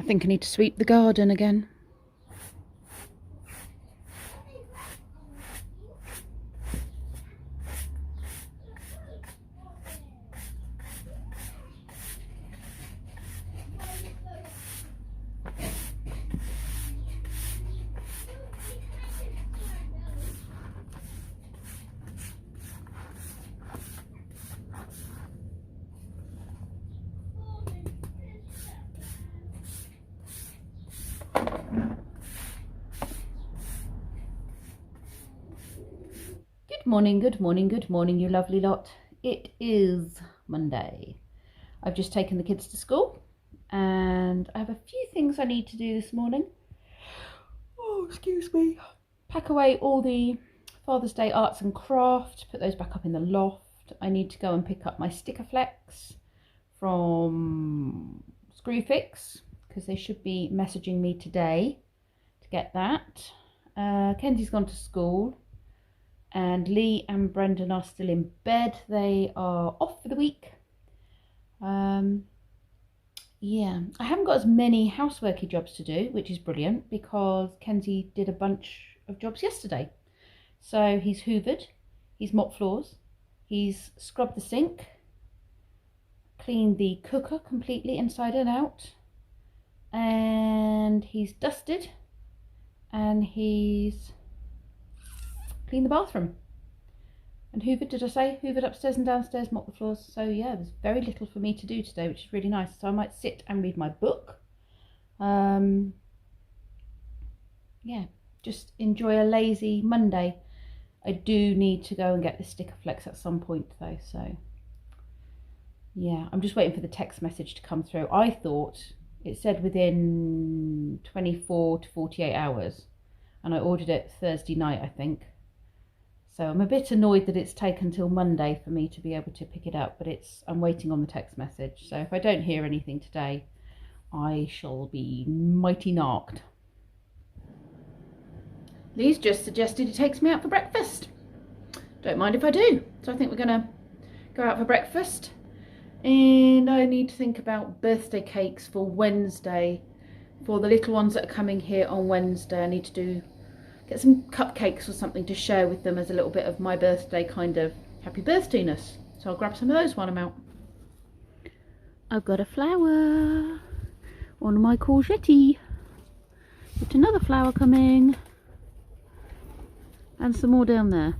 I think I need to sweep the garden again. Good morning, good morning, good morning, you lovely lot. It is Monday. I've just taken the kids to school and I have a few things I need to do this morning. Oh, excuse me. Pack away all the Father's Day arts and crafts, put those back up in the loft. I need to go and pick up my sticker flex from Screwfix because they should be messaging me today to get that. Kenzie's gone to school. And Lee and Brendan are still in bed. They are off for the week. Yeah, I haven't got as many houseworky jobs to do, which is brilliant because Kenzie did a bunch of jobs yesterday. So he's hoovered, he's mopped floors, he's scrubbed the sink, cleaned the cooker completely inside and out, and he's dusted, and he's cleaned the bathroom. And hoovered, did I say? Hoovered upstairs and downstairs, mopped the floors. So yeah, there's very little for me to do today, which is really nice. So I might sit and read my book. Yeah, just enjoy a lazy Monday. I do need to go and get the sticker flex at some point though. So yeah, I'm just waiting for the text message to come through. I thought it said within 24 to 48 hours. And I ordered it Thursday night, I think. So I'm a bit annoyed that it's taken till Monday for me to be able to pick it up, but I'm waiting on the text message. So if I don't hear anything today, I shall be mighty narked. Lee's just suggested he takes me out for breakfast. Don't mind if I do. So I think we're gonna go out for breakfast. And I need to think about birthday cakes for Wednesday. For the little ones that are coming here on Wednesday, I need to get some cupcakes or something to share with them as a little bit of my birthday kind of happy birthdayness. So I'll grab some of those while I'm out. I've got a flower on my courgette. Got another flower coming. And some more down there.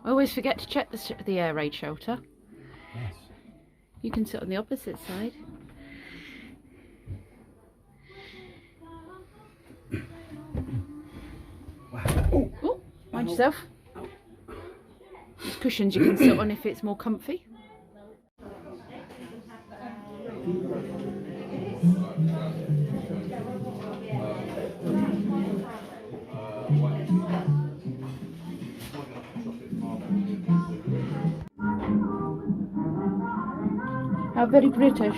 I always forget to check the air raid shelter. Yes. You can sit on the opposite side. Wow. Oh, mind yourself. There's cushions you can sit on if it's more comfy. How very British.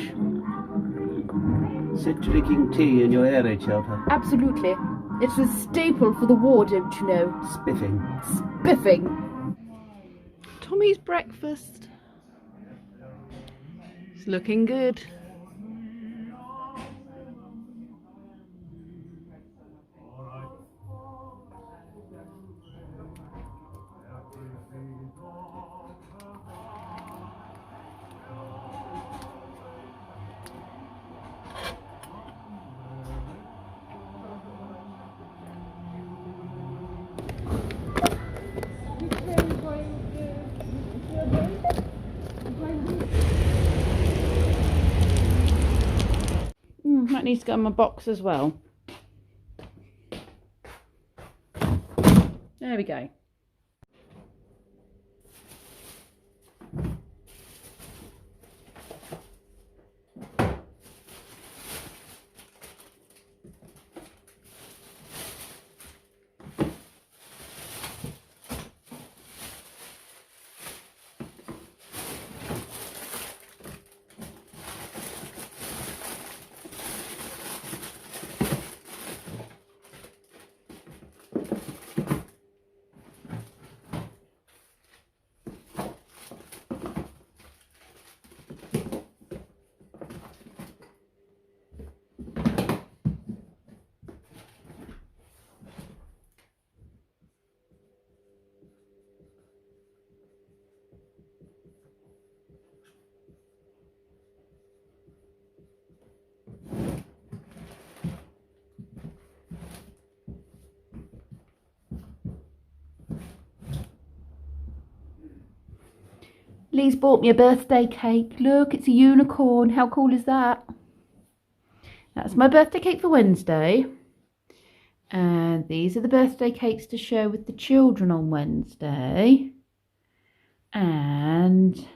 Sit drinking tea in your air raid shelter. Absolutely. It's a staple for the war, don't you know? Spiffing. Spiffing. Tommy's breakfast. It's looking good. needs to go in my box as well. There we go. Lee's bought me a birthday cake. Look, it's a unicorn. How cool is that? That's my birthday cake for Wednesday. And these are the birthday cakes to share with the children on Wednesday. And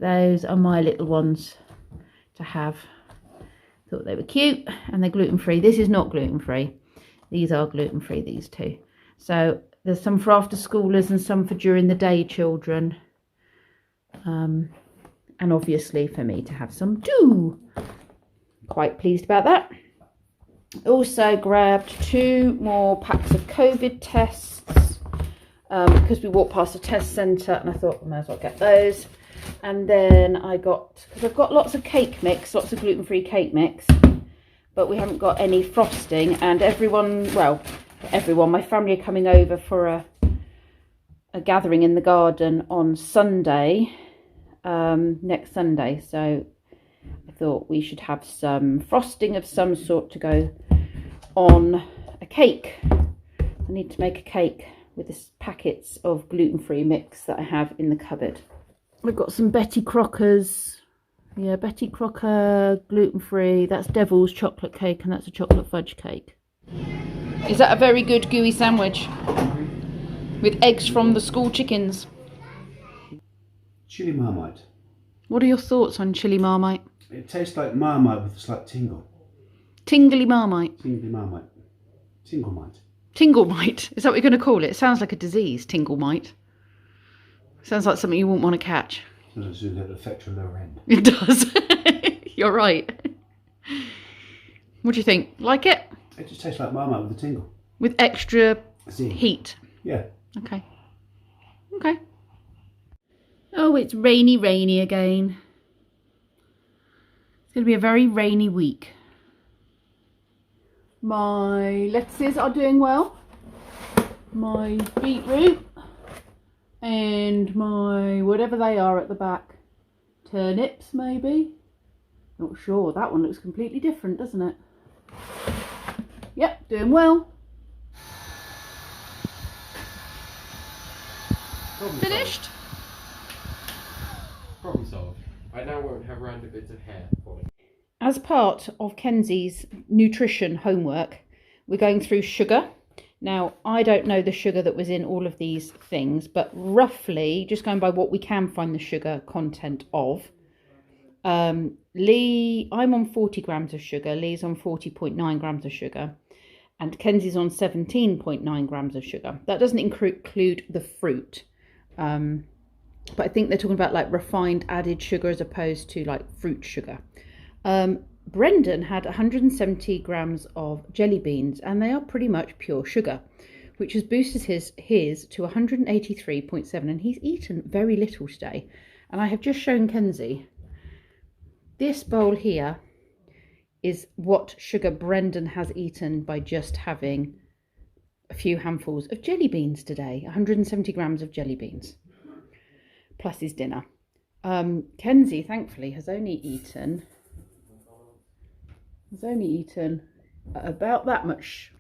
those are my little ones to have. Thought they were cute, and they're gluten-free. This is not gluten-free. These are gluten-free, these two. So there's some for after schoolers and some for during the day children. And obviously for me to have some too. Quite pleased about that. Also grabbed 2 more packs of COVID tests because we walked past a test centre and I thought I might as well get those. And then I got, because I've got lots of cake mix, lots of gluten-free cake mix, but we haven't got any frosting. And everyone, well, everyone, my family are coming over for a gathering in the garden on Sunday, next Sunday. So I thought we should have some frosting of some sort to go on a cake. I need to make a cake with this packets of gluten-free mix that I have in the cupboard. We've got some Betty Crocker's, yeah, Betty Crocker gluten-free. That's Devil's chocolate cake, and that's a chocolate fudge cake. Is that a very good gooey sandwich? With eggs from the school chickens. Chili Marmite. What are your thoughts on chili Marmite? It tastes like Marmite with a slight tingle. Tingly Marmite. Tingly Marmite. Tinglemite. Tinglemite. Is that what you're going to call it? It sounds like a disease, Tinglemite. Sounds like something you wouldn't want to catch. Sometimes it affects your lower end. It does. You're right. What do you think? Like it? It just tastes like Marmite with a tingle. With extra Zing. heat? Yeah. Okay. Okay. Oh, it's rainy again. It's going to be a very rainy week. My lettuces are doing well. My beetroot and my whatever they are at the back. Turnips, maybe? Not sure. That one looks completely different, doesn't it? Yep, doing well. Finished? Problem solved. I now won't have random bits of hair falling. As part of Kenzie's nutrition homework, we're going through sugar. Now, I don't know the sugar that was in all of these things, but roughly, just going by what we can find the sugar content of, Lee, I'm on 40 grams of sugar, Lee's on 40.9 grams of sugar, and Kenzie's on 17.9 grams of sugar. That doesn't include the fruit, but I think they're talking about like refined added sugar as opposed to like fruit sugar. Brendan had 170 grams of jelly beans, and they are pretty much pure sugar, which has boosted his to 183.7, and he's eaten very little today. And I have just shown Kenzie, this bowl here is what sugar Brendan has eaten by just having a few handfuls of jelly beans today. 170 grams of jelly beans, plus his dinner. Kenzie, thankfully, has only eaten about that much,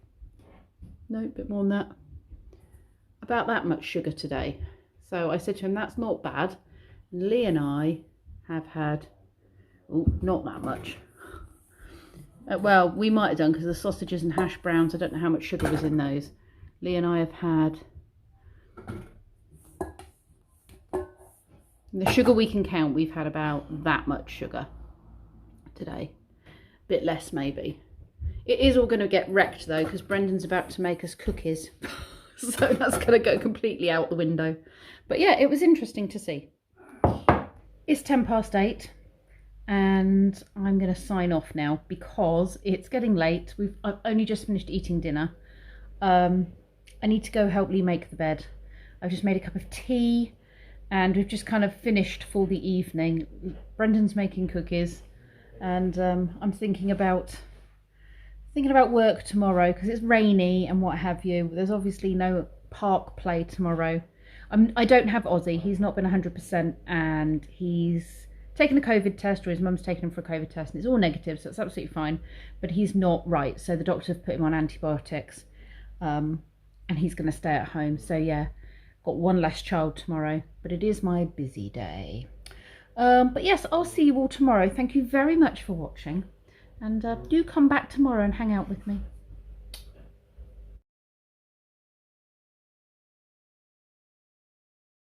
no, a bit more than that, about that much sugar today. So I said to him, that's not bad. And Lee and I have had, oh, not that much. Well, we might have done because the sausages and hash browns, I don't know how much sugar was in those. Lee and I have had... The sugar we can count, we've had about that much sugar today. Bit less maybe. It is all going to get wrecked though because Brendan's about to make us cookies. So that's going to go completely out the window. But yeah, it was interesting to see. It's 8:10 and I'm going to sign off now because it's getting late. I've only just finished eating dinner. I need to go help Lee make the bed. I've just made a cup of tea and we've just kind of finished for the evening. Brendan's making cookies and I'm thinking about work tomorrow because it's rainy and what have you. There's obviously no park play tomorrow. I don't have Ozzy. He's not been 100% and he's taken a COVID test, or his mum's taken him for a COVID test and it's all negative, so it's absolutely fine, but he's not right, so the doctors have put him on antibiotics and he's going to stay at home. So yeah, got one less child tomorrow, but it is my busy day. But yes, I'll see you all tomorrow. Thank you very much for watching and do come back tomorrow and hang out with me.